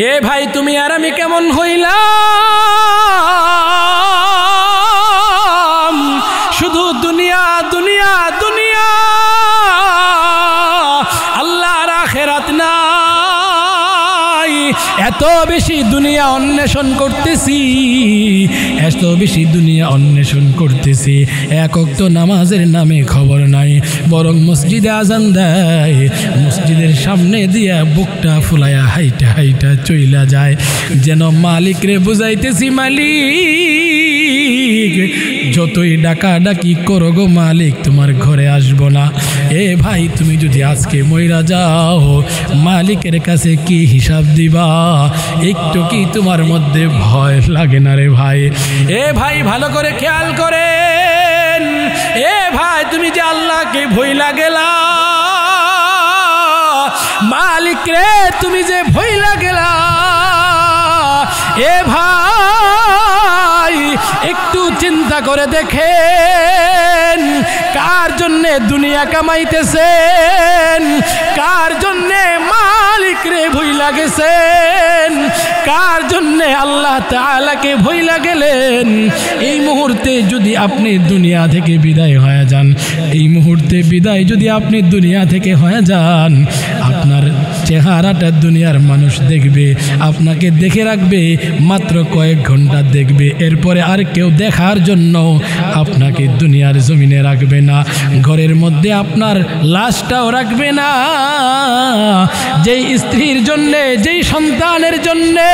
এ ভাই তুমি আর আমি কেমন হইলাম, শুধু দুনিয়া দুনিয়া দুনিয়া, আল্লাহর আখিরাত নাই। এত বেশি দুনিয়া অন্বেষণ করতেছি, এত বেশি দুনিয়া অন্বেষণ করতেছি, এক ওয়াক্ত নামাজের নামে খবর নাই, বরং মসজিদে আজান দেয়, মসজিদের সামনে দিয়া বুকটা ফুলায়া হাইটা হাইটা চইলা যায়, যেন মালিক রে বুঝাইতেছি, মালিক যতই ডাকা ডাকি করো গো মালিক, তোমার ঘরে আসবো না। এ ভাই তুমি যদি আজকে মইরা যাও, মালিকের কাছে কি হিসাব দিবা? একটু কি তোমার মধ্যে ভয় লাগে না রে ভাই? এ ভাই ভালো করে খেয়াল করেন, এ ভাই তুমি যে আল্লাহকে ভইলা গেলা, মালিক রে তুমি যে ভইলা গেলা, এ ভাই একটু চিন্তা করে দেখেন, কার জন্যে দুনিয়া কামাইতেছেন, কার জন্যে মালিক রে ভইলা গেছেন, কার জন্যে আল্লাহ তাআলাকে ভইলা গেলেন? এই মুহূর্তে যদি আপনি দুনিয়া থেকে বিদায় হয়ে যান, এই মুহূর্তে বিদায় যদি আপনি দুনিয়া থেকে হয়ে যান, আপনার চেহারাটা দুনিয়ার মানুষ দেখবে, আপনাকে দেখে রাখবে, মাত্র কয়েক ঘন্টা দেখবে, এরপরে আর কেউ দেখার জন্য আপনাকে দুনিয়ার জমিনে রাখবে না, ঘরের মধ্যে আপনার লাশটাও রাখবে না। যেই স্ত্রীর জন্যে, যেই সন্তানের জন্যে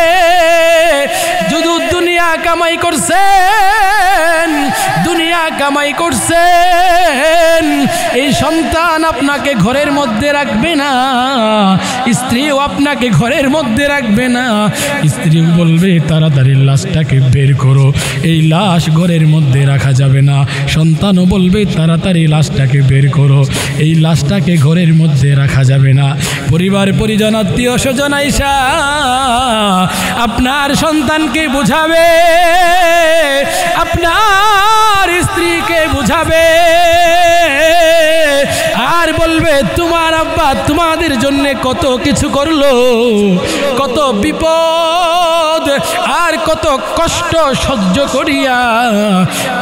শুধু দুনিয়া কামাই করছেন, দুনিয়া কামাই করছেন, এই সন্তান আপনাকে ঘরের মধ্যে রাখবে না, স্ত্রীও আপনাকে ঘরের মধ্যে রাখবে না, স্ত্রী বলবে তাড়াতাড়ি লাশটাকে বের করো, এই লাশ ঘরের মধ্যে রাখা যাবে না, সন্তানও বলবে তাড়াতাড়ি লাশটাকে বের করো, এই লাশটাকে ঘরের মধ্যে রাখা যাবে না। পরিবার পরিজন আত্মীয় স্বজন আইসা আপনার সন্তানকে বুঝাবে, আপনার স্ত্রীকে বুঝাবে, আর বলবে তোমার আব্বা তোমাদের জন্য কত কিছু করলো, কত বিপদ আর কত কষ্ট সহ্য করিয়া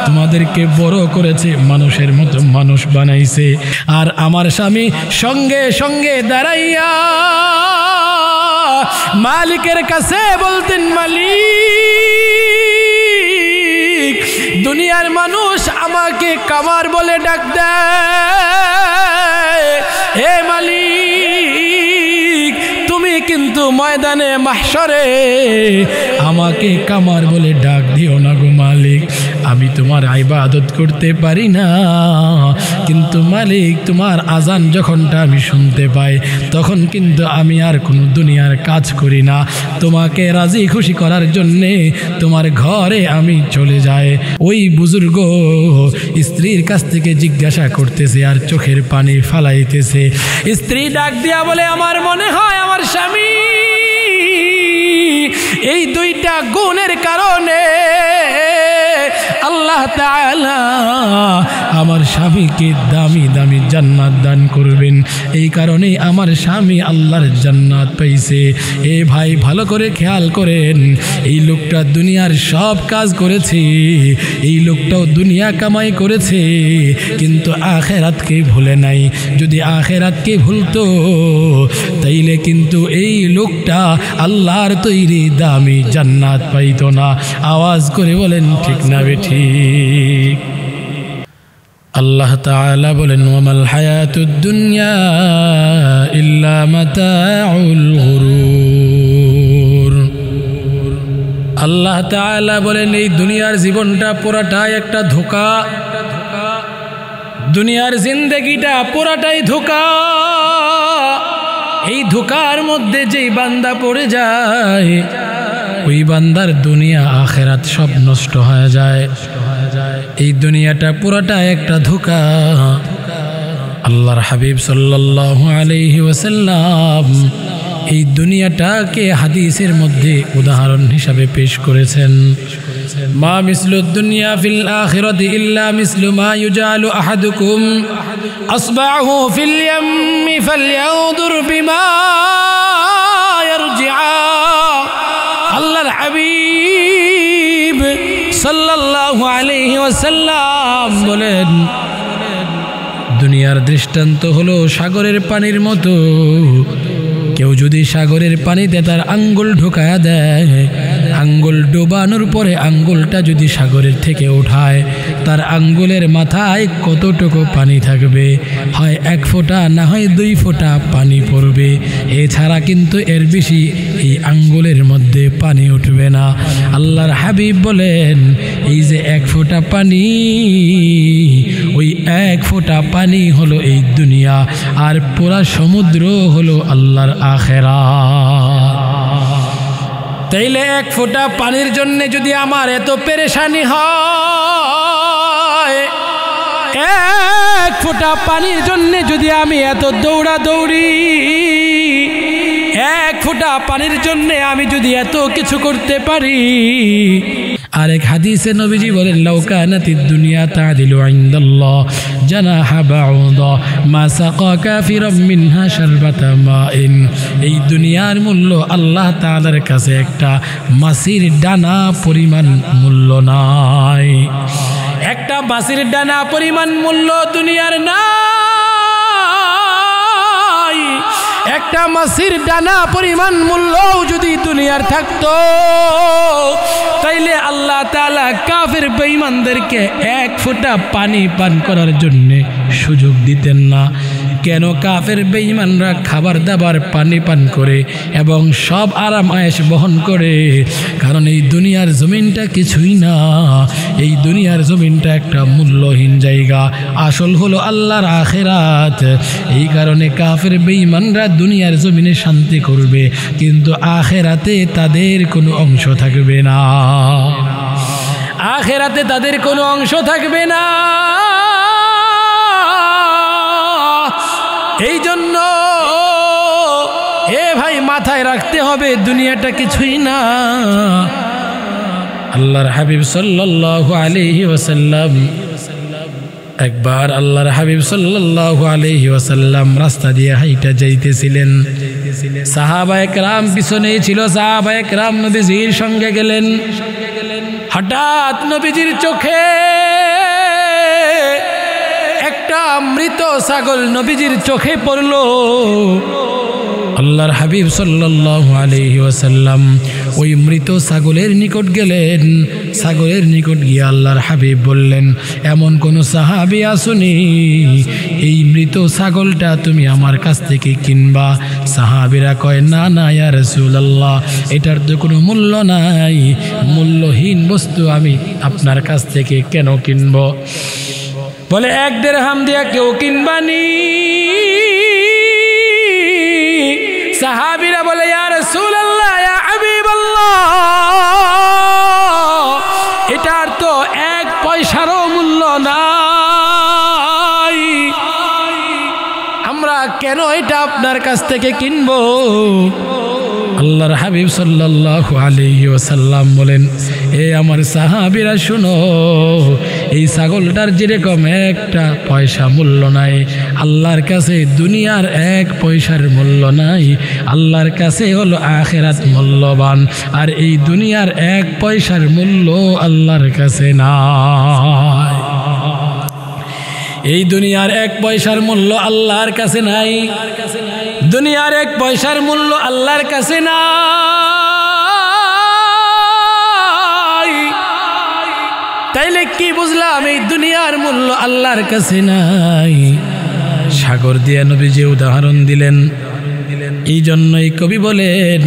তোমাদেরকে বড় করেছে, মানুষের মতো মানুষ বানাইছে। আর আমার স্বামী সঙ্গে সঙ্গে দাঁড়াইয়া মালিকের কাছে বলতেন, মালিক দুনিয়ার মানুষ আমাকে কামার বলে ডাক দেয়, হে মালিক তুমি কিন্তু ময়দানে মাহশরে আমাকে কামার বলে ডাক দিও না গো মালিক, আমি তোমার ইবাদত করতে পারি না, কিন্তু মালিক তোমার আজান যখনটা আমি শুনতে পাই তখন কিন্তু আমি আর কোনো দুনিয়ার কাজ করি না, তোমাকে রাজি খুশি করার জন্যে তোমার ঘরে আমি চলে যাই। ওই বুজুর্গ স্ত্রীর কাছ থেকে জিজ্ঞাসা করতেছে আর চোখের পানি ফালাইতেছে। স্ত্রী ডাক দিয়া বলে, আমার মনে হয় আমার স্বামী এই দুইটা গুণের কারণে আল্লাহ তাআলা আমার স্বামীকে দামি দামি জান্নাত দান করবেন, এই কারণে আমার স্বামী আল্লাহর জান্নাত পাইছে। এ ভাই ভালো করে খেয়াল করেন, এই লোকটা দুনিয়ার সব কাজ করেছে, এই লোকটাও দুনিয়া কামাই করেছে, কিন্তু আখিরাতকে ভুলে নাই। যদি আখিরাতকে ভুলতো তাইলে কিন্তু এই লোকটা আল্লাহর তৈরি দামি জান্নাত পাইতো না। আওয়াজ করে বলেন ঠিক না বেঠিক? আল্লাহ তাআলা বলেন, ওয়ামাল হায়াতুদ দুনিয়া ইল্লা মাতাউল গুরুর। আল্লাহ তাআলা বলেন, এই দুনিয়ার জীবনটা পুরাটাই একটা ধোঁকা, দুনিয়ার জিন্দেগিটা পুরাটাই ধোঁকা। এই ধোঁকার মধ্যে যেই বান্দা পড়ে যায়, ওই বান্দার দুনিয়া আখিরাত সব নষ্ট হয়ে যায়। এই দুনিয়াটা পুরাটা একটা ধোঁকা। আল্লাহর হাবিব সাল্লাল্লাহু আলাইহি ওয়াসাল্লাম এই দুনিয়াটাকে হাদিসের মধ্যে উদাহরণ হিসাবে পেশ করেছেন। মা মিসলুদ দুনিয়া ফিল আখিরাতি ইল্লা মিসলু মা ইউজালু আহাদুকুম আসবাহু ফিল ইয়াম্মি ফালয়ানদুর বিমা ইয়ারজিআ। সাল্লাল্লাহু আলাইহি ওয়াসাল্লাম বলেন, দুনিয়ার দৃষ্টান্ত হলো সাগরের পানির মতো। কেউ যদি সাগরের পানিতে তার আঙ্গুল ঢোকায়া দেয়, আঙ্গুল ডোবানোর পরে আঙ্গুলটা যদি সাগরের থেকে ওঠায়, তার আঙ্গুলের মাথায় কতটুকু পানি থাকবে? হয় 1 ফোঁটা, না হয় 2 ফোঁটা পানি পড়বে। এছাড়া কিন্তু এর বেশি এই আঙ্গুলের মধ্যে পানি উঠবে না। আল্লাহর হাবিব বলেন, এই যে 1 ফোঁটা পানি, ওই 1 ফোঁটা পানি হলো এই দুনিয়া, আর পুরা সমুদ্র হলো আল্লাহর আখিরাত। তাইলে 1 ফোঁটা পানির জন্য যদি আমার এত পেরেশানি হয়, 1 ফোঁটা পানির জন্য যদি আমি এত দৌড়াদৌড়ি, 1 ফোঁটা পানির জন্য আমি যদি এত কিছু করতে পারি। আরেক হাদিসে নবীজি বলেন, লাউ কানাতিদ দুনিয়া তা'দিলু ইনদাল্লাহ জানাহা বাউদা মা সাকা কাফিরাম মিনহা শারবাতা মাইন। এই দুনিয়ার মূল্য আল্লাহ তাআলার কাছে একটা মাছির ডানা পরিমাণ মূল্য নাই। একটা মাছির ডানা পরিমাণ মূল্য দুনিয়ার নাই। একটা মাছির ডানা পরিমাণ মূল্য যদি দুনিয়ার থাকতো, তাইলে আল্লাহ তাআলা কাফের বেঈমানদেরকে 1 ফোঁটা পানি পান করার জন্য সুযোগ দিতেন না। কেন? কাফের বেঈমানরা খাবার দাবার পানি পান করে এবং সব আরাম আয়েশ বহন করে। কারণ এই দুনিয়ার জমিনটা কিছুই না, এই দুনিয়ার জমিনটা একটা মূল্যহীন জায়গা। আসল হলো আল্লাহর আখিরাত। এই কারণে কাফের বেঈমানরা দুনিয়ার জমিনে শান্তি করবে, কিন্তু আখিরাতে তাদের কোনো অংশ থাকবে না। আখিরাতে তাদের কোনো অংশ থাকবে না। এই জন্য ভাই মাথায় রাখতে হবে, দুনিয়াটা কিছুই না। আল্লাহর হাবিব সাল্লাল্লাহু আলাইহি ওয়াসাল্লাম, একবার আল্লাহর হাবিব সাল্লাল্লাহু আলাইহি ওয়াসাল্লাম রাস্তা দিয়ে হাইটা যাইতেছিলেন। সাহাবায়ে কেরাম পিছনেই ছিল। সাহাবায়ে কেরাম নবীজির সঙ্গে গেলেন। হঠাৎ নবীজির চোখে একটা মৃত ছাগল নবীজির চোখে পড়ল। আল্লাহর হাবিব সাল্লাল্লাহু আলাইহি ওয়াসাল্লাম ওই মৃত ছাগলের নিকট গেলেন। ছাগলের নিকট গিয়ে আল্লাহর হাবিব বললেন, এমন কোন সাহাবী আসুনি, এই মৃত ছাগলটা তুমি আমার কাছ থেকে কিনবা? সাহাবীরা কয়, না না ইয়া রাসূলুল্লাহ, এটার তো কোনো মূল্য নাই, মূল্যহীন বস্তু আমি আপনার কাছ থেকে কেন কিনব? বলে, 1 দিরহাম দিয়া কেউ কিনবানি? সাহাবীরা বলে, ইয়া রাসূলুল্লাহ, ইয়া হাবিবাল্লাহ, এটার তো 1 পয়সারও মূল্য নাই, আমরা কেন এটা আপনার কাছ থেকে কিনবো? আল্লাহর হাবিব সাল্লাল্লাহু আলাইহি ওয়াসাল্লাম বলেন, এ আমার সাহাবীরা শুনো, এই ছাগলটার যেরকম 1টা পয়সা মূল্য নাই, আল্লাহর কাছে দুনিয়ার 1 পয়সার মূল্য নাই। আল্লাহর কাছে হলো আখিরাত মূল্যবান, আর এই দুনিয়ার 1 পয়সার মূল্য আল্লাহর কাছে নাই। এই দুনিয়ার 1 পয়সার মূল্য আল্লাহর কাছে নাই। দুনিয়ার 1 পয়সার মূল্য আল্লাহর কাছে নাই। তাইলে কি বুঝলাম? এই দুনিয়ার মূল্য আল্লাহর কাছে নাই। সাগর দিয়ে নবীজি উদাহরণ দিলেন। এই জন্যই কবি বলেন,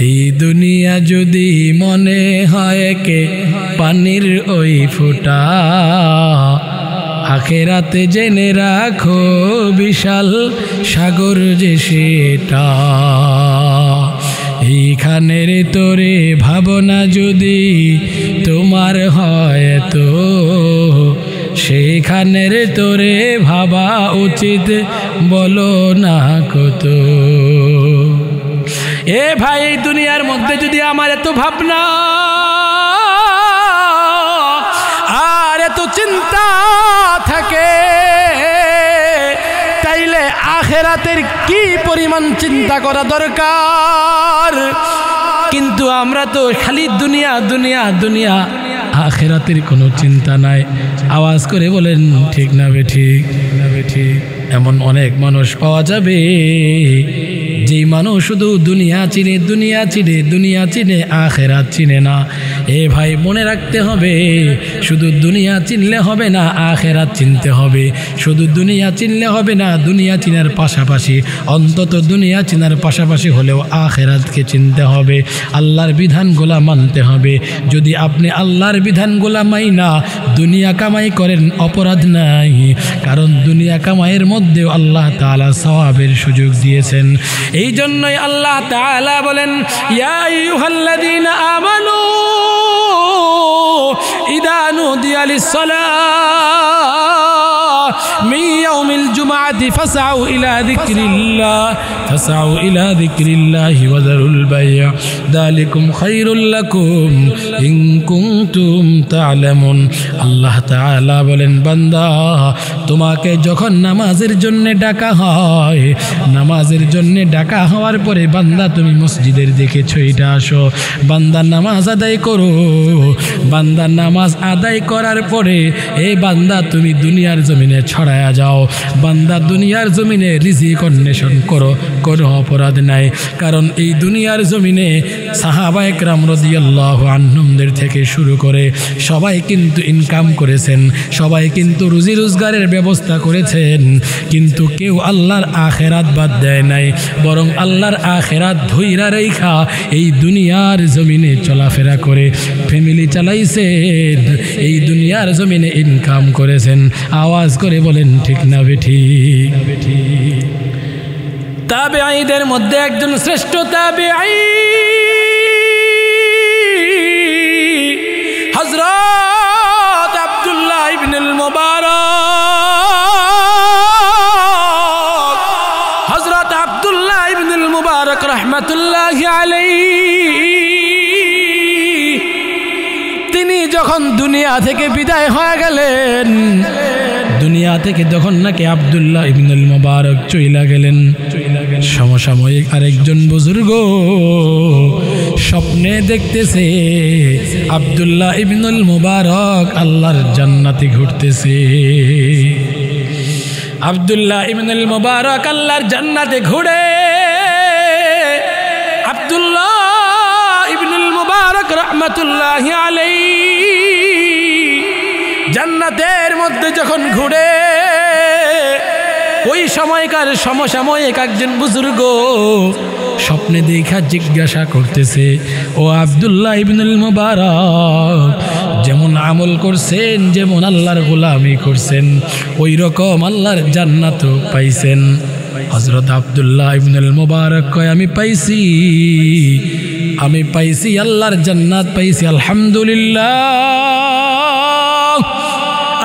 এই দুনিয়া যদি মনে হয় কে পানির ওই ফোঁটা, আখিরাতে জেনে রাখো বিশাল সাগর যে সেটা। এইখানের তোরে ভাবনা যদি তোমার হয় তো, সেইখানের তোরে ভাবা উচিত বলো না কত। এ ভাই, এই দুনিয়ার মধ্যে যদি আমার এত ভাবনা আর এত চিন্তা থাকে, তাইলে আখিরাতের কি পরিমাণ চিন্তা করা দরকার। কিন্তু আমরা তো খালি দুনিয়া দুনিয়া দুনিয়া, আখিরাতের কোনো চিন্তা নাই। আওয়াজ করে বলেন ঠিক না বেঠিক? এমন অনেক মানুষ পাওয়া যাবে যেই মানুষ শুধু দুনিয়া চিনে আখিরাত চিনে না। এ ভাই মনে রাখতে হবে, শুধু দুনিয়া চিনলে হবে না, আখিরাত চিনতে হবে। শুধু দুনিয়া চিনলে হবে না, দুনিয়া চিনার পাশাপাশি, অন্তত দুনিয়া চিনার পাশাপাশি হলেও আখিরাতকে চিনতে হবে। আল্লাহর বিধানগুলা মানতে হবে। যদি আপনি আল্লাহর বিধানগুলা মাইনা দুনিয়া কামাই করেন, অপরাধ নাই, কারণ দুনিয়া কামাইয়ের মধ্যেও আল্লাহ তাআলা সওয়াবের সুযোগ দিয়েছেন। এই জন্যই আল্লাহ তাআলা বলেন, ইয়া আইয়ুহাল্লাযীনা আমানু ইযা নুদিয়া লিস-সালাহ মিন ইয়াউমিল জুমআতি ফাসআউ ইলা যিকরিল্লাহি ওয়া যারুল বাই' যালিকুম খায়রুল লাকুম ইন কুনতুম তা'লামুন। আল্লাহ তাআলা বলেন, বান্দা তোমাকে যখন নামাজের জন্য ডাকা হয়, নামাজের জন্য ডাকা হওয়ার পরে বান্দা তুমি মসজিদের দিকে ছুটে আসো, বান্দা নামাজ আদায় করো। বান্দা নামাজ আদায় করার পরে এই বান্দা তুমি দুনিয়ার জমিনে ছড়ায়া যাও, বান্দা দুনিয়ার জমিনে রিজিক অন্বেষণ করো, কোনো অপরাধ নাই। কারণ এই দুনিয়ার জমিনে সাহাবায়ে কেরাম রাদিয়াল্লাহু আনহুমদের থেকে শুরু করে সবাই কিন্তু ইনকাম করেছেন, সবাই কিন্তু রুজি রোজগারের ব্যবস্থা করেছেন, কিন্তু কেউ আল্লাহর আখিরাত বাদ দেয় নাই, বরং আল্লাহর আখিরাত ধইরা রেখা এই দুনিয়ার জমিনে চলাফেরা করে ফ্যামিলি চালাইছেন, এই দুনিয়ার জমিনে ইনকাম করেছেন। আওয়াজ করে বলেন ঠিক না বেঠিক? তাবেঈদের মধ্যে একজন শ্রেষ্ঠ তাবেঈ হযরত আব্দুল্লাহ ইবনুল মুবারক, হযরত আব্দুল্লাহ ইবনুল মুবারক রাহমাতুল্লাহি আলাইহি, তিনি যখন দুনিয়া থেকে বিদায় হয়ে গেলেন, দুনিয়া থেকে যখন নাকি আব্দুল্লাহ ইবনুল মুবারক চইলা গেলেন, সমসাময়িক আরেকজন বুজুর্গ স্বপ্নে দেখতেছে আব্দুল্লাহ ইবনুল মুবারক আল্লাহর জান্নাতে ঘুরতেছে। আব্দুল্লাহ ইবনুল মুবারক আল্লাহর জান্নাতে ঘুরে, আব্দুল্লাহ ইবনুল মুবারক রাহমাতুল্লাহি আলাইহি জান্নাতের মধ্যে যখন ঘুরে, ওই সময়কার সমসাময়িক একজন বুজুর্গ স্বপ্নে দেখা জিজ্ঞাসা করতেছে, ও আব্দুল্লাহ ইবনুল মুবারক, যেমন আমল করছেন, যেমন আল্লাহর গোলামি করছেন, ওই রকম আল্লাহর জান্নাতও পাইছেন? হযরত আব্দুল্লাহ ইবনুল মুবারক কয়, আমি পাইছি আল্লাহর জান্নাত পাইছি, আলহামদুলিল্লাহ,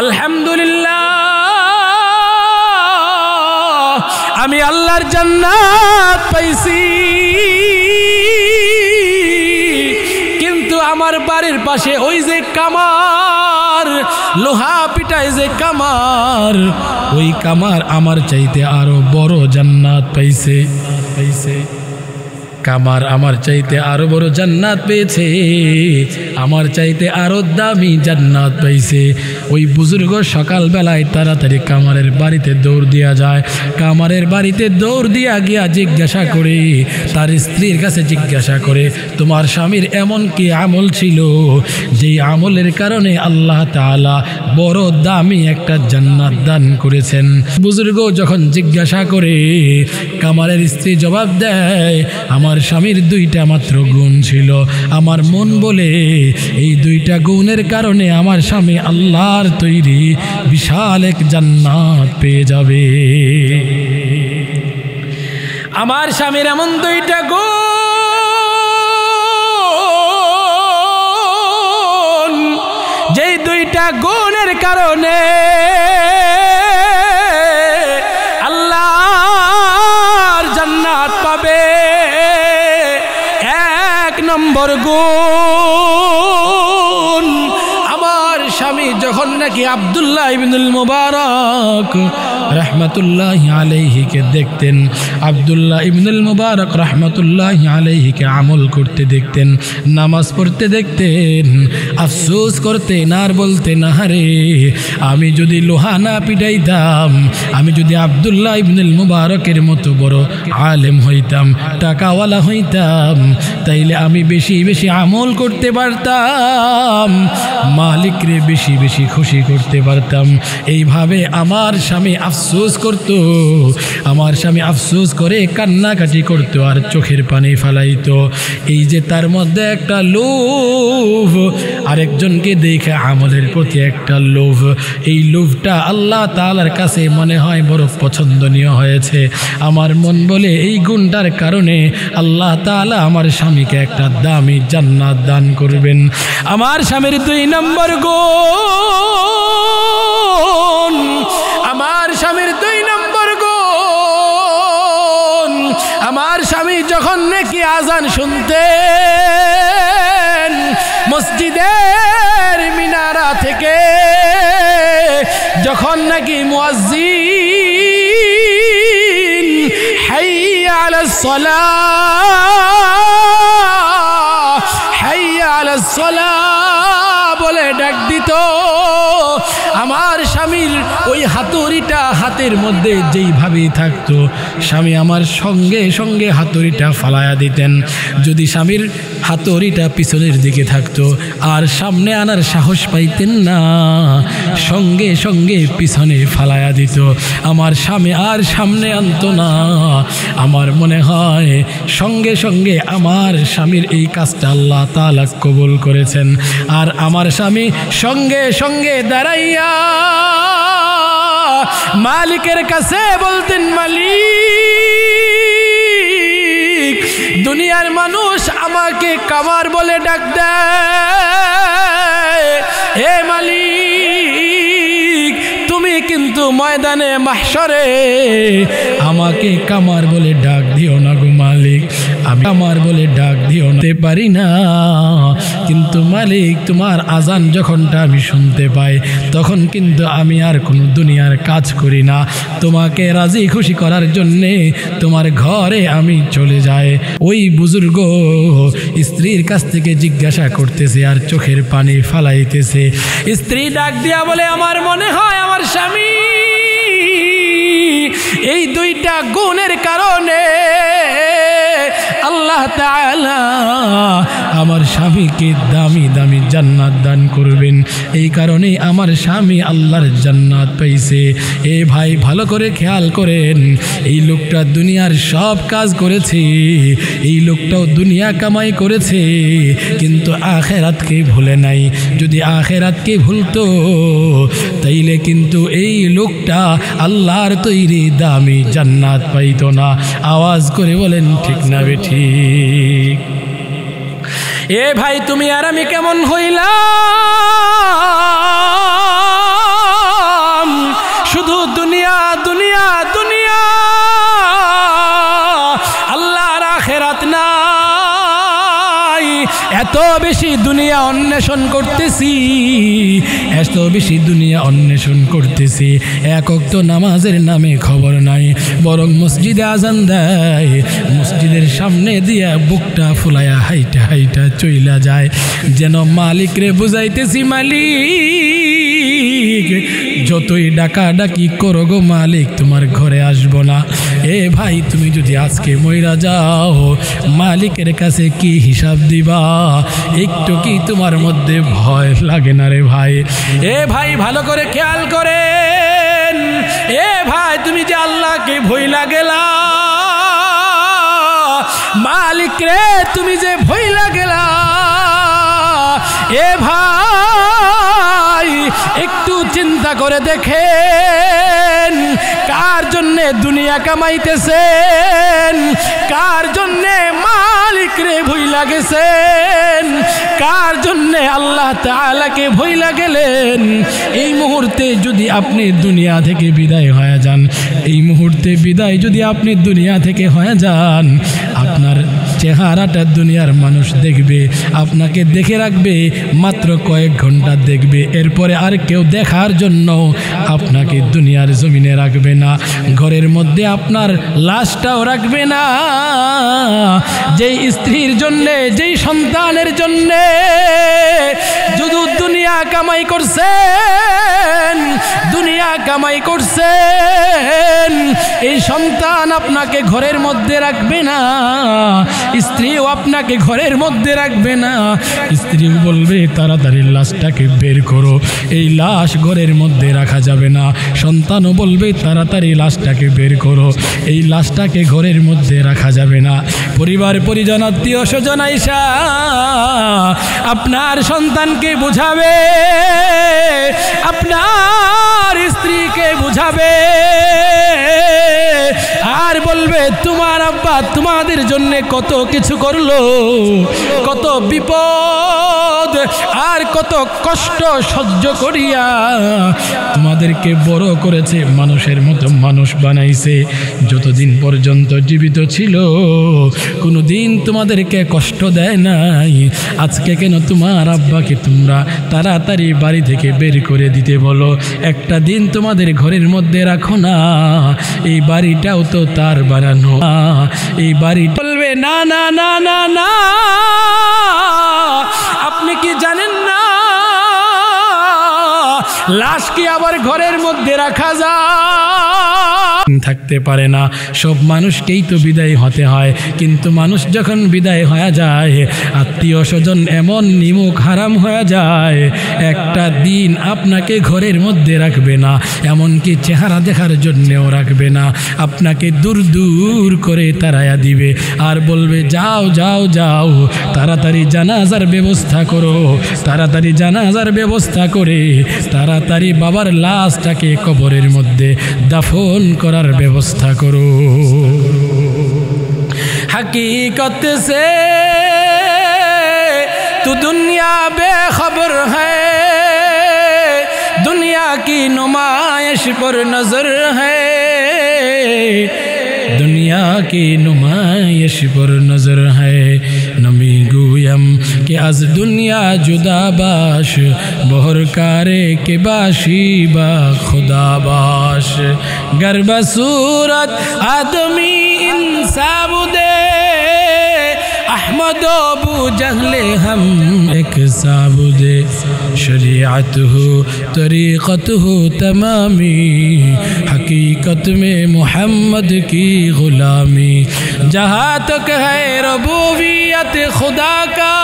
আলহামদুলিল্লাহ, আমি আল্লাহর জান্নাত পাইছি। কিন্তু আমার বাড়ির পাশে ওই যে কামার, লোহা পিটায় যে কামার, ওই কামার আমার চাইতে আরো বড় জান্নাত পাইছে। কামার আমার চাইতে আরো বড় জান্নাত পেয়েছে, আমার চাইতে আরো দামি জান্নাত পাইছে। ওই বুজুর্গ সকালবেলায় তাড়াতাড়ি কামারের বাড়িতে দৌড় দিয়া যায়, কামারের বাড়িতে দৌড় দিয়া গিয়া জিজ্ঞাসা করে, তার স্ত্রীর কাছে জিজ্ঞাসা করে, তোমার স্বামীর এমন কি আমল ছিল যেই আমলের কারণে আল্লাহ তাআলা বড় দামি একটা জান্নাত দান করেছেন? বুজুর্গ যখন জিজ্ঞাসা করে, কামারের স্ত্রী জবাব দেয়, আমার স্বামীর দুইটা মাত্র গুণ ছিল, আমার মন বলে এই দুইটা গুণের কারণে আমার স্বামী আল্লাহর তৈরি বিশাল এক জান্নাত পেয়ে যাবে। আমার স্বামীর এমন দুইটা গুণ, যেই দুইটা গুণের কারণে আল্লাহর জান্নাত পাবে। এক নম্বর গুণ, আমার স্বামী যখন নাকি আব্দুল্লাহ ইবনুল মুবারক রাহমাতুল্লাহি আলাইহিকে দেখতেন, আব্দুল্লাহ ইবনুল মুবারক রাহমাতুল্লাহি আলাইহিকে আমল করতে দেখতেন, নামাজ পড়তে দেখতেন, আফসোস করতেন আর বলতেন, আহারে আমি যদি লোহা না পিটাইতাম, আমি যদি আব্দুল্লাহ ইবনুল মুবারকের মতো বড় আলেম হইতাম, টাকাওয়ালা হইতাম, তাইলে আমি বেশি বেশি আমল করতে পারতাম, মালিকরে বেশি বেশি খুশি করতে পারতাম। এইভাবে আমার স্বামী আফসোস করত, আমার স্বামী আফসোস করে কান্নাকাটি করতো আর চোখের পানি ফালাইতো। এই যে তার মধ্যে একটা লোভ, আরেকজনকে দেখে আমলের প্রতি একটা লোভ, এই লোভটা আল্লাহ তাআলার কাছে মনে হয় বড় পছন্দনীয় হয়েছে। আমার মন বলে এই গুণটার কারণে আল্লাহ তাআলা আমার স্বামীকে একটা দামি জান্নাত দান করবেন। আমার স্বামীর 2 নম্বর গুণ, আমার স্বামীর 2 নম্বর গুণ, আমার স্বামী যখন নাকি আজান শুনতেন মসজিদের মিনারা থেকে, যখন নাকি মুয়াজ্জিন হাইয়া আলাস সালাহ, হাইয়া আলাস সালাহ বলে ডাক দিত, আমার স্বামীর ওই হাতুড়িটা হাতের মধ্যে যেইভাবেই থাকতো, স্বামী আমার সঙ্গে সঙ্গে হাতুড়িটা ফালায়া দিতেন। যদি স্বামীর হাতুড়িটা পিছনের দিকে থাকতো আর সামনে আনার সাহস পাইতেন না, সঙ্গে সঙ্গে পিছনে ফালায়া দিত। আমার স্বামী আর সামনে আনতো না। আমার মনে হয় সঙ্গে সঙ্গে আমার স্বামীর এই কাজটা আল্লাহ তাআলা কবুল করেছেন। আর আমার স্বামী সঙ্গে সঙ্গে দাঁড়াইয়া মালিকের কাছে বলতেন, মালিক, দুনিয়ার মানুষ আমাকে কামার বলে ডাক দেয়, এ মালিক তুমি কিন্তু ময়দানে মাহশরে আমাকে কামার বলে ডাক দিও না গো মালিক, আমি কামার বলে ডাক দিও না পারি না, কিন্তু মালিক তোমার আজান যখনটা আমি শুনতে পাই তখন কিন্তু আমি আর কোনো দুনিয়ার কাজ করি না, তোমাকে রাজি খুশি করার জন্যে তোমার ঘরে আমি চলে যাই। ওই বুজুর্গ স্ত্রীর কাছ থেকে জিজ্ঞাসা করতেছে আর চোখের পানি ফালাইতেছে। স্ত্রী ডাক দিয়া বলে, আমার মনে হয় আমার স্বামী এই 2টা গুণের কারণে আল্লাহ তাআলা আমার স্বামীকে দামি দামি জান্নাত দান করবেন। এই কারণে আমার স্বামী আল্লাহর জান্নাত পাইছে। এ ভাই ভালো করে খেয়াল করেন, এই লোকটা দুনিয়ার সব কাজ করেছে, এই লোকটাও দুনিয়া কামাই করেছে, কিন্তু আখেরাতকে ভুলে নাই। যদি আখেরাতকে ভুলতো তাইলে কিন্তু এই লোকটা আল্লাহর তৈরি দামি জান্নাত পাইতো না। আওয়াজ করে বলেন ঠিক না বেঠিক? এ ভাই তুমি আর আমি কেমন হইলাম, শুধু দুনিয়া দুনিয়া দুনিয়া, আল্লাহর আখিরাত নাই। এত বেশি দুনিয়া অন্বেষণ করতেছি, এত বেশি দুনিয়া অন্বেষণ করতেছি, এক ওয়াক্ত নামাজের নামে খবর নাই, বরং মসজিদে আজান দেয়, মসজিদের সামনে দিয়া বুকটা ফুলায়া হাইটা হাইটা চইলা যায়, যেন মালিক রে বুঝাইতেছি, মালিক যতই ডাকা ডাকি করো গো মালিক তোমার ঘরে আসবো না। এ ভাই তুমি যদি আজকে মইরা যাও মালিকের কাছে কি হিসাব দিবা? একটু কি তোমার মধ্যে ভয় লাগে না রে ভাই? এ ভাই ভালো করে খেয়াল করেন, এ ভাই তুমি যে আল্লাহকে ভইলা গেলা, মালিক রে তুমি যে ভইলা গেলা, এ ভাই একটু চিন্তা করে দেখেন, কার জন্যে দুনিয়া কামাইতেছেন, কার জন্যে মালিক রে ভইলা গেছেন, কার জন্যে আল্লাহ তাআলাকে ভইলা গেলেন। এই মুহূর্তে যদি আপনি দুনিয়া থেকে বিদায় হয়ে যান, এই মুহূর্তে বিদায় যদি আপনি দুনিয়া থেকে হয়ে যান, আপনার চেহারাটা দুনিয়ার মানুষ দেখবে, আপনাকে দেখে রাখবে মাত্র কয়েক ঘন্টা দেখবে, এরপরে আর কেউ দেখার জন্য আপনাকে দুনিয়ার জমিনে রাখবে না, ঘরের মধ্যে আপনার লাশটাও রাখবে না। যেই স্ত্রীর জন্যে, যেই সন্তানের জন্যে শুধু দুনিয়া কামাই করছেন, দুনিয়া কামাই করছেন, এই সন্তান আপনাকে ঘরের মধ্যে রাখবে না, স্ত্রীও আপনাকে ঘরের মধ্যে রাখবে না। স্ত্রীও বলবে তাড়াতাড়ি লাশটাকে বের করো, এই লাশ ঘরের মধ্যে রাখা যাবে না। সন্তানও বলবে তাড়াতাড়ি লাশটাকে বের করো, এই লাশটাকে ঘরের মধ্যে রাখা যাবে না। পরিবার পরিজন আত্মীয় স্বজন আইসা আপনার সন্তানকে বুঝাবে, আপনার স্ত্রীকে বুঝাবে, আর বলবে তোমার আব্বা তোমাদের জন্য কত কিছু করলো, কত বিপদ আর কত কষ্ট সহ্য করিয়া তোমাদেরকে বড় করেছে, মানুষের মতো মানুষ বানাইছে, যতদিন পর্যন্ত জীবিত ছিল কোনো দিন তোমাদেরকে কষ্ট দেয় নাই। আজকে কেন তোমার আব্বাকে তোমরা তাড়াতাড়ি বাড়ি থেকে বের করে দিতে বলো, একটা দিন তোমাদের ঘরের মধ্যে রাখো না, এই বাড়িটাও তো তার বানানো, এই বাড়ি বলবে না না না না না, আপনি কি জানেন না লাশ কি আবার ঘরের মধ্যে রাখা যায়? থাকতে পারে না, সব মানুষকেই তো বিদায় হতে হয়, কিন্তু মানুষ যখন বিদায় হয়ে যায়, আত্মীয় স্বজন এমন নিমুখ হারাম হয়ে যায়, একটা দিন আপনাকে ঘরের মধ্যে রাখবে না, এমনকি চেহারা দেখার জন্যেও রাখবে না, আপনাকে দূর দূর করে তাড়াইয়া দিবে আর বলবে যাও যাও যাও, তাড়াতাড়ি জানাজার ব্যবস্থা করো, তাড়াতাড়ি জানাজার ব্যবস্থা করে তাড়াতাড়ি বাবার লাশটাকে কবরের মধ্যে দাফন করার ব্যবস্থা করো। हकीकत से तू दुनिया बेखबर है, दुनिया की नुमाइश पर नजर है, दुनिया की नुमाइश पर नजर है। नमी गुयम के आज दुनिया जुदा बाश, बहर कारे के बाशी बा खुदा बाश, गर्ब सूरत आदमी इंसाब दे, अहमद अबू जहले हम एक साबुदे, शरीअत हो तरीक़त हो तमामी, हकीकत में मोहम्मद की गुलामी, जहाँ तक है रबूबियत खुदा का,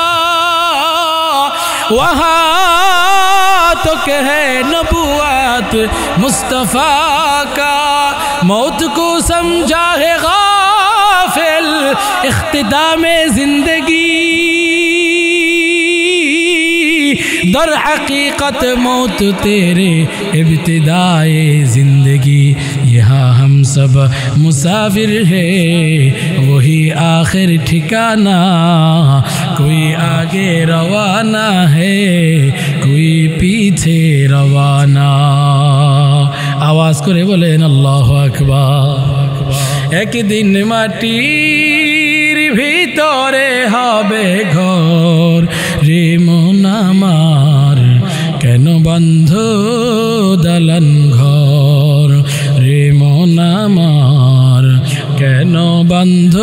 वहाँ तक है नबुवत मुस्तफ़ा का, मौत को समझा है गाफिल इख्तिदा में जिंदगी, दर हकीकत मौत तेरे इब्तिदाए जिंदगी, यहाँ हम सब मुसाफिर है वही आखिर ठिकाना, कोई आगे रवाना है कोई पीछे रवाना। आवाज करे बोलेन अल्लाहु আকবার। একদিন মাটির ভিতরে হবে ঘর, রে মন আমার কেন বন্ধ দালান ঘর, রে মন আমার কেন বন্ধ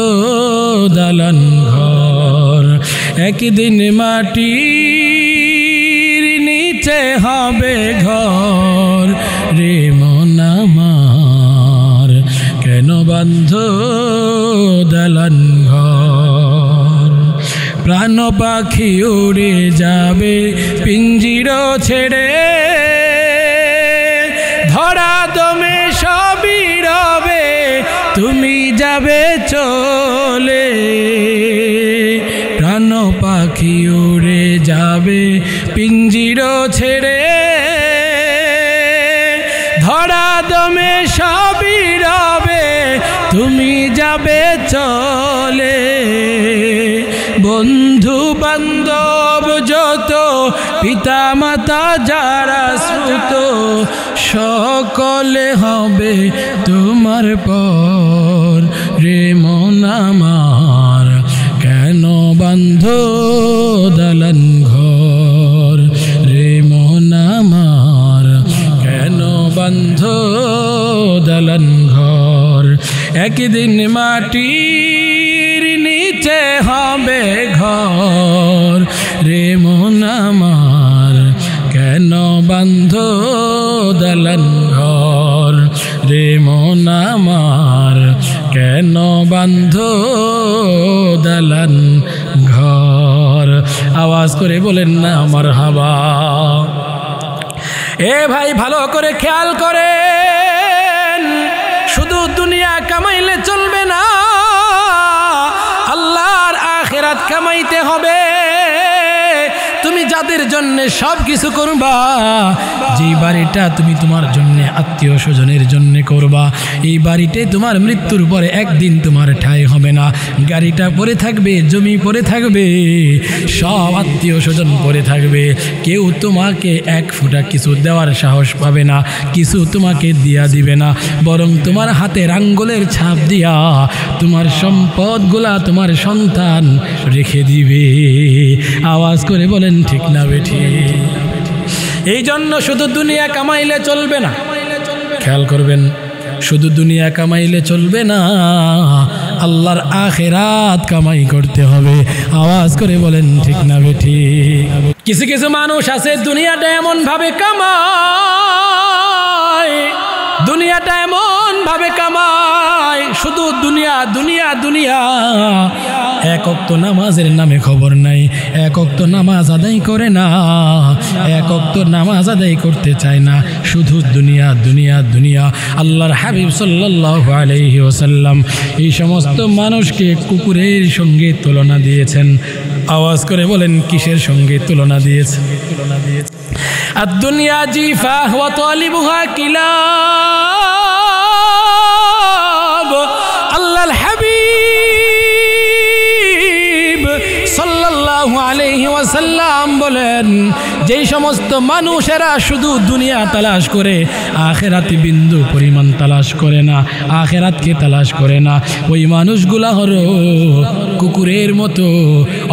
দালান ঘর, একদিন মাটির নিচে হবে ঘর, রে মন আমার কেন বন্ধ দালান ঘর। প্রাণ পাখি উড়ে যাবে পিঞ্জির ছেড়ে, ধরা দমে সবই রবে তুমি যাবে চলে, প্রাণ পাখি উড়ে যাবে পিঞ্জির ছেড়ে, ধরা দমে সবই রবে তুমি যাবে চলে, বন্ধু বান্ধব যত পিতা মাতা যারা শ্রুত, সকলে হবে তোমার পর, রে মন আমার বান্ধ দালান ঘর রে মন আমার কেন বান্ধ দালান ঘর একদিন মাটির নিচে হবে ঘর রে মন আমার কেন বান্ধ দালান ঘর রে মন আমার কেন বান্ধ দালান ঘর আওয়াজ করে বলেন না মারহাবা। এ ভাই ভালো করে খেয়াল করেন, শুধু দুনিয়া কামাইলে চলবে না, আল্লাহর আখিরাত কামাইতে হবে। তুমি যাদের জন্য সব কিছু করবা, যে বাড়িটা তুমি তোমার জন্য আত্মীয় স্বজনের জন্য করবা, এই বাড়িতে তোমার মৃত্যুর পরে একদিন তোমার ঠাঁই হবে না। গাড়িটা পড়ে থাকবে, জমি পড়ে থাকবে, সব আত্মীয় স্বজন পড়ে থাকবে, কেউ তোমাকে এক ফোঁটা কিছু দেওয়ার সাহস পাবে না, কিছু তোমাকে দিয়া দিবে না, বরং তোমার হাতের আঙ্গুলের ছাপ দিয়া তোমার সম্পদগুলা তোমার সন্তান রেখে দিবে। আওয়াজ করে বলেন ঠিক না বেঠি? এই জন্য শুধু দুনিয়া কামাইলে চলবে না, খেয়াল করবেন, শুধু দুনিয়া কামাইলে চলবে না, আল্লাহর আখিরাত কামাই করতে হবে। আওয়াজ করে বলেন ঠিক না বেঠি? কিছু কিছু মানুষ আছে দুনিয়াটা এমন ভাবে কামায়, দুনিয়াটা এমন ভাবে কামায়, শুধু দুনিয়া দুনিয়া দুনিয়া, এক ওয়াক্ত নামাজের নামে খবর নাই, এক ওয়াক্ত নামাজ আদায় করে না, এক ওয়াক্ত নামাজ আদায় করতে চায় না, শুধু দুনিয়া দুনিয়া দুনিয়া। আল্লাহর হাবিব সাল্লাল্লাহু আলাইহি ওয়াসাল্লাম এই সমস্ত মানুষকে কুকুরের সঙ্গে তুলনা দিয়েছেন। আওয়াজ করে বলেন কিসের সঙ্গে তুলনা দিয়েছেন? আদ-দুনিয়া জিফা ওয়া তালিবুহা কিলাব। আল্লাহর হাবিব সাল্লাল্লাহু আলাইহি ওয়াসাল্লাম বলেন, যেই সমস্ত মানুষেরা শুধু দুনিয়া তালাশ করে, আখিরাতে বিন্দু পরিমাণ তালাশ করে না, আখিরাতকে তালাশ করে না, ওই মানুষগুলা হলো কুকুরের মতো।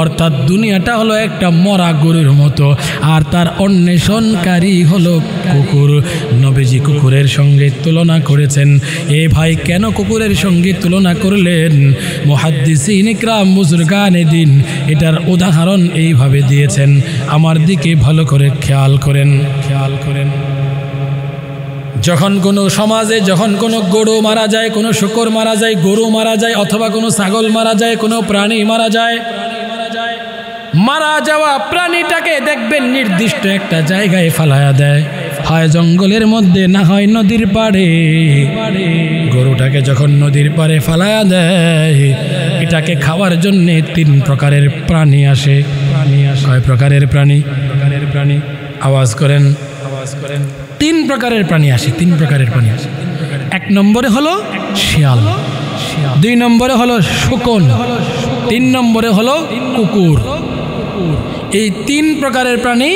অর্থাৎ দুনিয়াটা হলো একটা মরা গরুর মতো, আর তার অন্বেষণকারী হলো কুকুর। নবীজি কুকুরের সঙ্গে তুলনা করেছেন। এ ভাই কেন কুকুরের সঙ্গে তুলনা করলেন? মুহাদ্দিসিন ইকরাম বুজুর্গানে দিন এটার উদাহরণ এইভাবে দিয়েছেন। আমার দিকে ভালো করে খেয়াল করেন, খেয়াল করেন। যখন কোনো সমাজে যখন কোনো গরু মারা যায়, কোনো শূকর মারা যায়, গরু মারা যায়, অথবা কোনো ছাগল মারা যায়, কোনো প্রাণী মারা যায়, মারা যাওয়া প্রাণীটাকে দেখবেন নির্দিষ্ট একটা জায়গায় ফালায়া দেয়, হয় জঙ্গলের মধ্যে, না হয় নদীর পাড়ে। গরুটাকে যখন নদীর পাড়ে ফালায়া দেয়, এটাকে খাওয়ার জন্য 3 প্রকারের প্রাণী আসে। কয় প্রকারের প্রাণী? আওয়াজ করেন, আওয়াজ করেন। 3 প্রকারের প্রাণী আসে, 3 প্রকারের প্রাণী আসে। 1 নম্বরে হলো শিয়াল, 2 নম্বরে হলো শকুন, 3 নম্বরে হলো কুকুর। এই 3 প্রকারের প্রাণী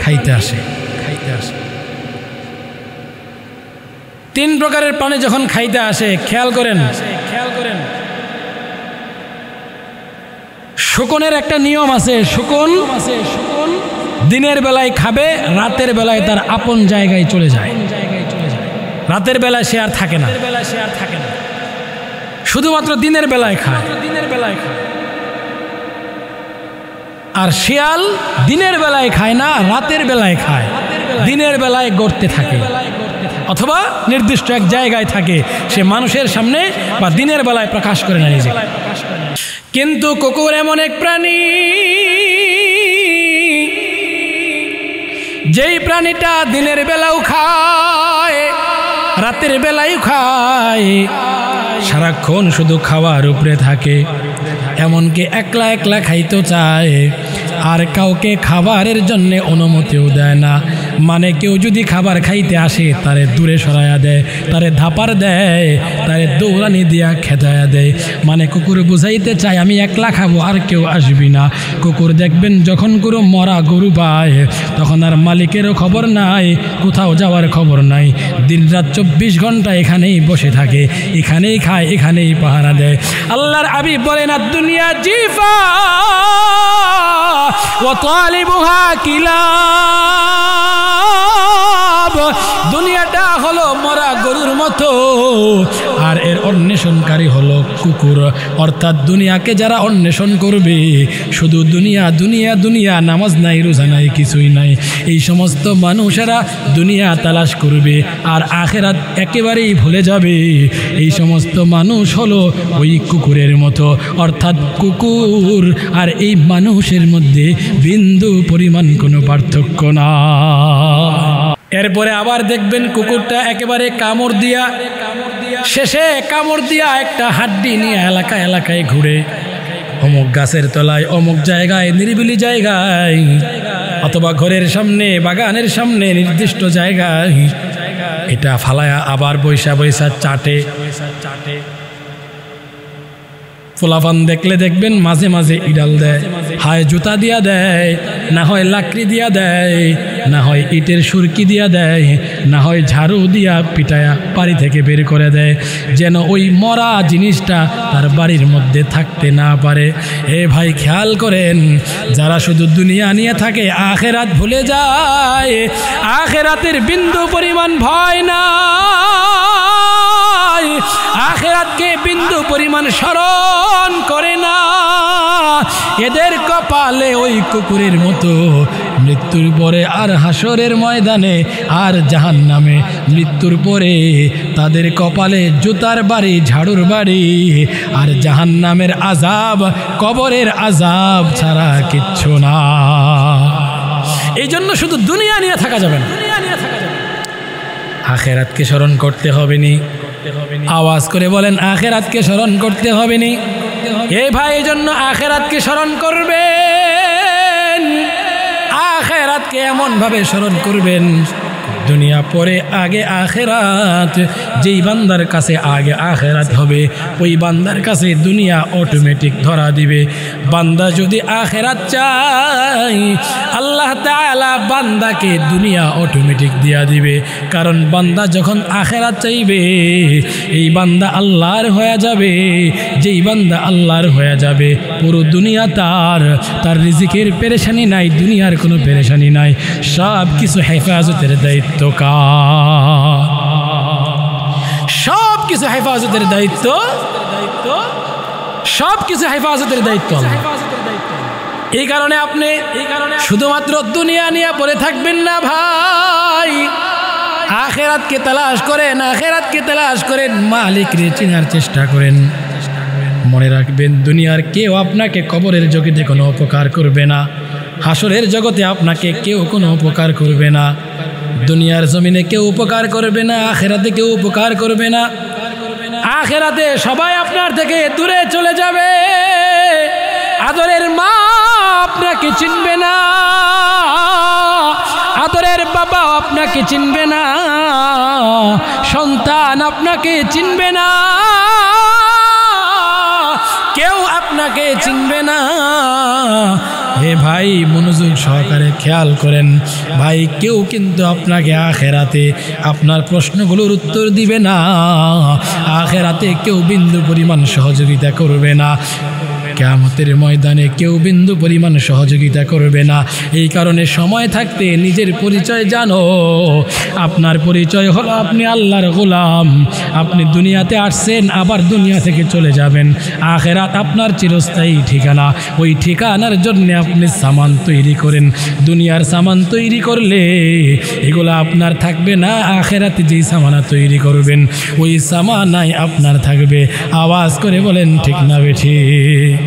খাইতে আসে, খাইতে আসে। 3 প্রকারের প্রাণী যখন খাইতে আসে, খেয়াল করেন, খেয়াল করেন। শকুনের একটা নিয়ম আছে, শকুন দিনের বেলায় খাবে, রাতের বেলায় তার আপন জায়গায় চলে যায়। রাতের বেলায় সে আর থাকে না, শুধুমাত্র দিনের বেলায় খায়। আর শিয়াল দিনের বেলায় খায় না, রাতের বেলায় খায়, দিনের বেলায় গড়তে থাকে, অথবা নির্দিষ্ট এক জায়গায় থাকে, সে মানুষের সামনে বা দিনের বেলায় প্রকাশ করে না নিজে। কিন্তু কুকুর এমন এক প্রাণী, যেই প্রাণীটা দিনের বেলাও খায়, রাতের বেলায় খায়, সারাক্ষণ শুধু খাওয়ার উপরে থাকে, এমনকি একলা একলা খাইতে চায়, আর কাউকে খাবারের জন্য অনুমতিও দেয় না। মানে কেউ যদি খাবার খাইতে আসে তারে দূরে সরাইয়া দেয়, তারে ধাপার দেয়, তারে দৌড়ানি দিয়া খেদাইয়া দেয়। মানে কুকুর বুঝাইতে চায় আমি একলা খাবো, আর কেউ আসবি না। কুকুর দেখবেন যখন কোনো মরা গরু পায় তখন আর মালিকেরও খবর নাই, কোথাও যাওয়ার খবর নাই, দিনরাত 24 ঘন্টা এখানেই বসে থাকে, এখানেই খায়, এখানেই পাহারা দেয়। আল্লাহর হাবিব বলেন দুনিয়া জিফা ওয়া তালিবুহা কিলাব, দুনিয়াটা হলো মরা গরুর মতো আর এর অন্বেষণকারী হলো কুকুর। অর্থাৎ দুনিয়াকে যারা অন্বেষণ করবে, শুধু দুনিয়া দুনিয়া দুনিয়া, নামাজ নাই, রোজা নাই, কিছুই নাই, এই সমস্ত মানুষেরা দুনিয়া তালাশ করবে আর আখিরাত একেবারেই ভুলে যাবে, এই সমস্ত মানুষ হলো ওই কুকুরের মতো। অর্থাৎ কুকুর আর এই মানুষের মধ্যে বিন্দু পরিমাণ কোনো পার্থক্য না। এরপরে আবার দেখবেন কুকুরটা একেবারে কামড় দিয়া, শেষে কামড় দিয়া একটা হাড্ডি নিয়ে এলাকায় এলাকায় ঘুরে, অমুক গাছের তলায়, অমুক জায়গায়, নিরিবিলি জায়গায়, অথবা ঘরের সামনে, বাগানের সামনে, নির্দিষ্ট জায়গায় এটা ফালায়া আবার বৈশা বৈশা চাটে। ফোলাফান দেখলে দেখবেন মাঝে মাঝে ইডাল দেয়, হয় জুতা দিয়া দেয়, না হয় লাকড়ি দিয়া দেয়, না হয় ইটের সুরকি দিয়া দেয়, না হয় ঝাড়ু দিয়া পিটায়া বাড়ি থেকে বের করে দেয়, যেন ওই মরা জিনিসটা তার বাড়ির মধ্যে থাকতে না পারে। এ ভাই খেয়াল করেন, যারা শুধু দুনিয়া নিয়ে থাকে আখেরাত ভুলে যায়, আখেরাতের বিন্দু পরিমাণ ভয় না, আখেরাতকে বিন্দু পরিমাণ স্মরণ করে না, এদের কপালে ওই কুকুরের মতো মৃত্যুর পরে আর হাসরের ময়দানে আর জাহান্নামে, মৃত্যুর পরে তাদের কপালে জুতার বাড়ি, ঝাড়ুর বাড়ি আর জাহান্নামের আযাব, কবরের আযাব ছাড়া কিচ্ছু না। এই জন্য শুধু দুনিয়া নিয়ে থাকা যাবে না, আখেরাতকে স্মরণ করতে হবে নি। আওয়াজ করে বলেন আখেরাতকে স্মরণ করতে হবে নি। এই ভাই এই জন্য আখেরাতকে স্মরণ করবেন, আখেরাতকে এমন ভাবে স্মরণ করবেন, দুনিয়া পরে আগে আখেরাত। যেই বান্দার কাছে আগে আখেরাত হবে ওই বান্দার কাছে দুনিয়া অটোমেটিক ধরা দিবে। বান্দা যদি আখেরাত চাই, আল্লাহ তাআলা বান্দাকে দুনিয়া অটোমেটিক দিয়া দিবে। কারণ বান্দা যখন আখেরাত চাইবে, এই বান্দা আল্লাহর হয়ে যাবে। যেই বান্দা আল্লাহর হয়ে যাবে, পুরো দুনিয়া তার, তার রিজিকের পেরেশানি নাই, দুনিয়ার কোনো পেরেশানি নাই, সব কিছু হেফাজতের দায়িত্ব কার? সব কিছু হেফাজতের দায়িত্ব, সব কিছু হেফাজতের দায়িত্ব। এই কারণে আপনি শুধুমাত্র দুনিয়া নিয়ে পড়ে থাকবেন না ভাই, আখেরাতকে তালাশ করেন, আখেরাতকে তালাশ করেন, মালিককে চেনার চেষ্টা করেন। মনে রাখবেন, দুনিয়ার কেউ আপনাকে কবরের জগতে কোনো উপকার করবে না, হাসরের জগতে আপনাকে কেউ কোনো উপকার করবে না, দুনিয়ার জমিনে কেউ উপকার করবে না, আখেরাতে কেউ উপকার করবে না। আখেরাতে সবাই আপনার থেকে দূরে চলে যাবে। আদরের মা আপনাকে চিনবে না, আদরের বাবা আপনাকে চিনবে না, সন্তান আপনাকে চিনবে না, কেউ আপনাকে চিনবে না। হে ভাই, মনোযোগ সহকারে খেয়াল করেন ভাই, কেউ কিন্তু আপনাকে আখেরাতে আপনার প্রশ্নগুলোর উত্তর দিবে না, আখেরাতে কেউ বিন্দু পরিমাণ সহযোগিতা করবে না, কিয়ামতের ময়দানে কেউ বিন্দু পরিমাণ সহযোগিতা করবে না। এই কারণে সময় থাকতে নিজের পরিচয় জানো। আপনার পরিচয় হলো আপনি আল্লাহর গোলাম। আপনি দুনিয়াতে আসছেন, আবার দুনিয়া থেকে চলে যাবেন। আখেরাত আপনার চিরস্থায়ী ঠিকানা। ওই ঠিকানার জন্য আপনি সামান তৈরি করেন। দুনিয়ার সামান তৈরি করলে এগুলো আপনার থাকবে না, আখেরাতে যেই সামানা তৈরি করবেন ওই সামানাই আপনার থাকবে। আওয়াজ করে বলেন ঠিক না বেঠিক?